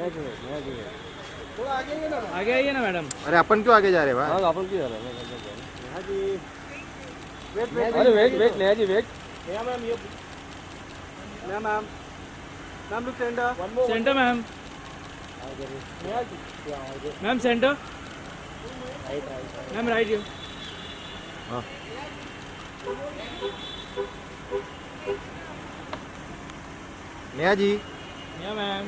थोड़ा आगे आइए ना, आगे आइए ना मैडम। अरे अपन क्यों आगे जा रहे हैं भाई? हाँ अपन क्यों जा रहे हैं? नेहा जी वेट, अरे wait Neha ji wait. Neha ma'am ये Neha ma'am look centre centre ma'am. Neha ji ma'am centre. Ma'am right you. हाँ। नेहा जी। या मैम।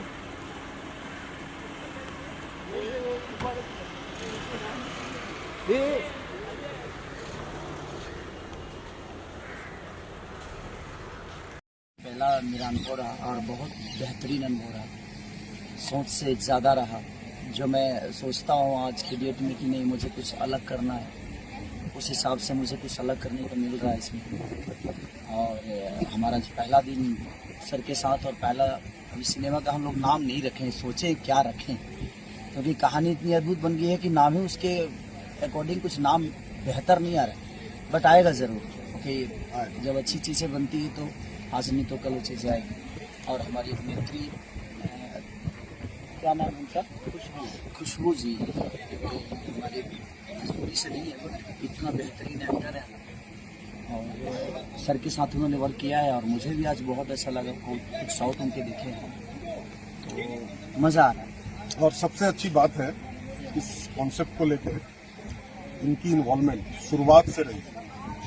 पहला मेरा अनुभव रहा और बहुत बेहतरीन अनुभव रहा, सोच से ज़्यादा रहा। जो मैं सोचता हूँ आज की डेट में कि नहीं मुझे कुछ अलग करना है, उस हिसाब से मुझे कुछ अलग करने को मिल रहा है इसमें। और हमारा जो पहला दिन सर के साथ और पहला अभी सिनेमा का हम लोग नाम नहीं रखें, सोचें क्या रखें, क्योंकि कहानी इतनी अद्भुत बन गई है कि नाम ही उसके अकॉर्डिंग कुछ नाम बेहतर नहीं आ रहा, बट आएगा ज़रूर, क्योंकि जब अच्छी चीज़ें बनती है तो आज नहीं तो कल वो चीज़ें आएगी। और हमारी अभिनेत्री क्या नाम है उनका, खुशबू जी, हमारे भोजपुरी से नहीं है बट इतना बेहतरीन एक्टर है और सर के साथ उन्होंने वर्क किया है और मुझे भी आज बहुत अच्छा लगा। कुछ शॉट उनके देखे हैं तो मज़ा आ रहा है। और सबसे अच्छी बात है इस कॉन्सेप्ट को लेकर इनकी इन्वॉल्वमेंट शुरुआत से रही।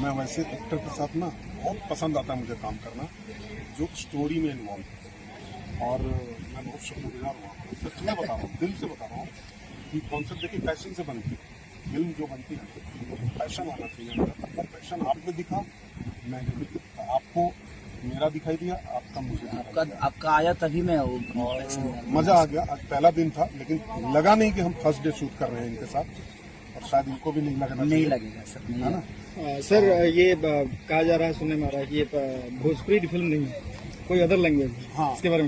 मैं वैसे एक्टर के साथ ना बहुत पसंद आता है मुझे काम करना जो स्टोरी में इन्वॉल्व है, और मैं बहुत शुक्रगुजार हुआ, सच में बता रहा हूँ, दिल से बता रहा हूँ कि कॉन्सेप्ट देखिए पैशन से बनती है, फिल्म जो बनती है पैशन आना चाहिए। पैशन आप में दिखा, मैं आपको मेरा दिखाई दिया, आपका मुझे आपका आया तभी मैं मजा आ गया। आज पहला दिन था लेकिन लगा नहीं कि हम फर्स्ट डे शूट कर रहे हैं इनके साथ, और शायद इनको भी नहीं लगेगा सर, नहीं है ना। सर ये कहा जा रहा है, सुनने में आ रहा है कि ये भोजपुरी फिल्म नहीं है, कोई अदर लैंग्वेज है, हाँ। इसके बारे में